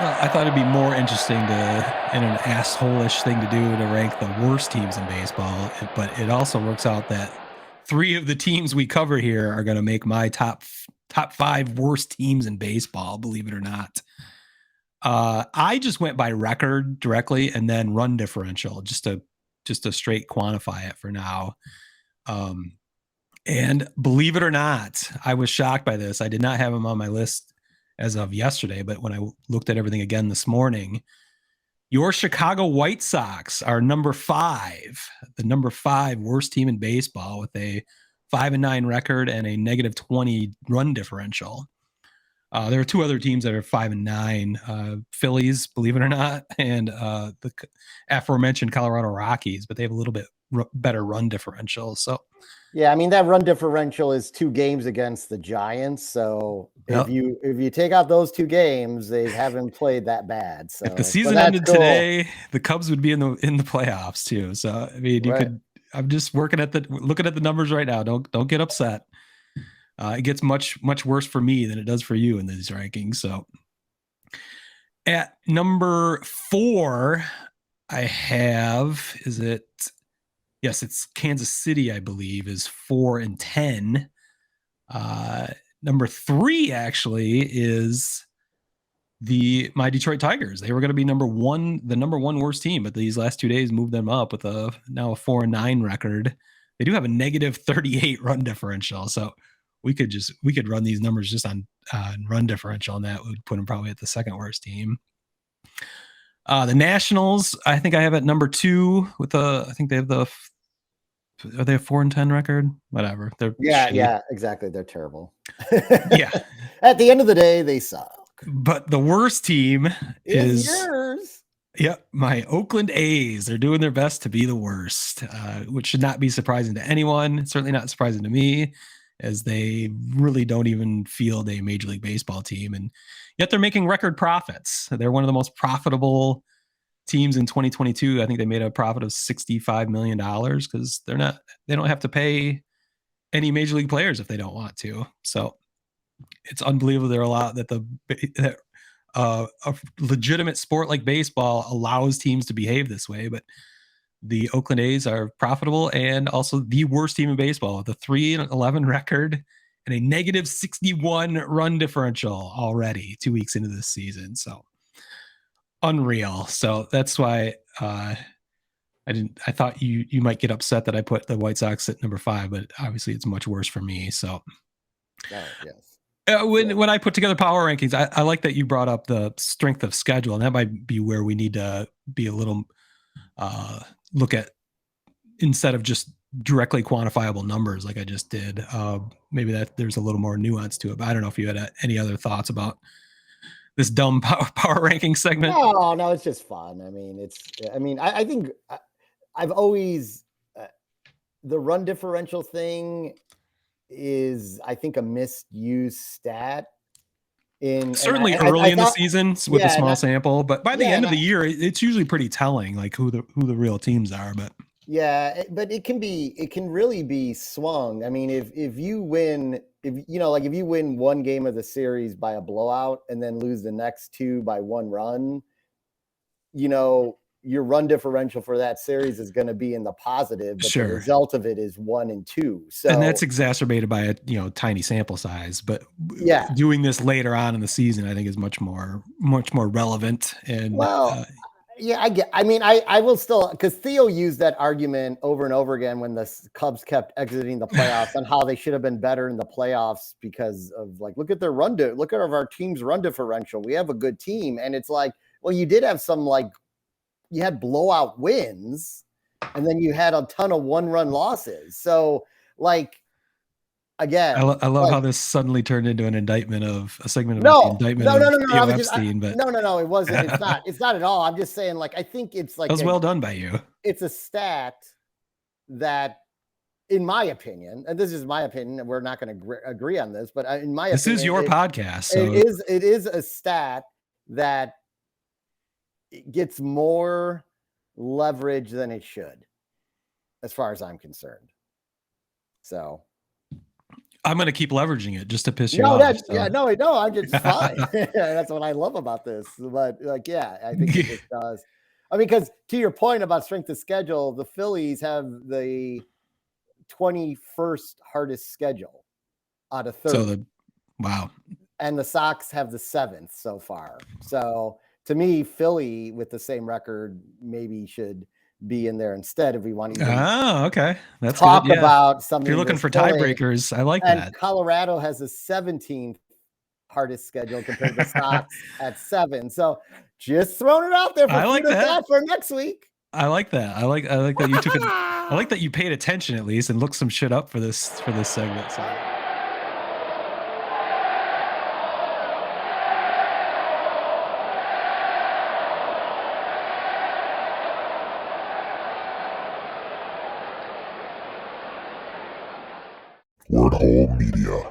I thought it'd be more interesting and an asshole-ish thing to do to rank the worst teams in baseball, but it also works out that three of the teams we cover here are going to make my top five worst teams in baseball, believe it or not. I just went by record directly and then run differential just to straight quantify it for now. And believe it or not, I was shocked by this. I did not have them on my list as of yesterday, but when I looked at everything again this morning, your Chicago White Sox are number 5, the number 5 worst team in baseball with a 5-9 record and a negative 20 run differential. There are two other teams that are 5-9, Phillies, believe it or not, and the aforementioned Colorado Rockies, but they have a little bit better run differential. So, yeah, I mean that run differential is 2 games against the Giants. So if you take out those 2 games, they haven't played that bad. So if the season ended today, the Cubs would be in the playoffs too. So I mean, you could. I'm just looking at the numbers right now. Don't get upset. It gets much worse for me than it does for you in these rankings. So at number 4, I have yes, it's Kansas City, I believe, is 4-10. Number 3 actually is my Detroit Tigers. They were going to be the number 1 worst team, but these last 2 days moved them up with now a 4-9 record. They do have a negative 38 run differential, so we could run these numbers just on run differential, and that would put them probably at the second worst team. The Nationals, I think I have at number 2 with I think they have are they a 4-10 record? Whatever. They're yeah, exactly. They're terrible. Yeah. At the end of the day, they suck. But the worst team is yours. Yeah, my Oakland A's. They're doing their best to be the worst, which should not be surprising to anyone. Certainly not surprising to me, as they really don't even field a Major League Baseball team, and yet they're making record profits. They're one of the most profitable teams in 2022. I think they made a profit of $65 million because they don't have to pay any Major League players if they don't want to. So it's unbelievable. There are a lot that a legitimate sport like baseball allows teams to behave this way, but the Oakland A's are profitable and also the worst team in baseball with a 3-11 record and a negative 61 run differential already 2 weeks into this season. So unreal. So that's why I thought you might get upset that I put the White Sox at number 5, but obviously it's much worse for me. So yes. When I put together power rankings, I like that you brought up the strength of schedule, and that might be where we need to be a little look at, instead of just directly quantifiable numbers like I just did. Maybe that there's a little more nuance to it. But I don't know if you had any other thoughts about this dumb power ranking segment. No, it's just fun. I think I've always the run differential thing is, I think, a misused stat. Certainly early in the season with a small sample, but by the end of the year, it's usually pretty telling, like who the real teams are. But yeah, but it can really be swung. I mean, if you win 1 game of the series by a blowout and then lose the next 2 by 1 run, your run differential for that series is going to be in the positive, but the result of it is 1 and 2. So, and that's exacerbated by a tiny sample size. But doing this later on in the season, I think, is much more relevant. And I will still, because Theo used that argument over and over again when the Cubs kept exiting the playoffs on how they should have been better in the playoffs because of, like, look at our team's run differential. We have a good team, and it's like, well, you did have some, you had blowout wins, and then you had a ton of 1-run losses. So, again, I love how this suddenly turned into an indictment of a segment about the indictment of Theo Epstein. But no, it wasn't. It's not. It's not at all. I'm just saying, I think it's that was well done by you. It's a stat that, in my opinion, and this is my opinion, and we're not going to agree on this, but in my opinion, this is your podcast. So it is a stat that gets more leverage than it should, as far as I'm concerned. So I'm going to keep leveraging it just to piss you No, off. yeah, no, I'm just fine. That's what I love about this. But like, yeah, I think it just does. I mean, because to your point about strength of schedule, the Phillies have the 21st hardest schedule out of 30. Wow. And the Sox have the 7th so far. So to me, Philly with the same record maybe should be in there instead if we want to okay. That's talk good. Yeah. about something. If you're looking for silly. tiebreakers, I like And that. Colorado has the 17th hardest schedule compared to the Sox at 7. So just throwing it out there for I like that for next week. I like that. I like that you took it. I like that you paid attention at least and looked some shit up for this segment. So. Word Hole Media.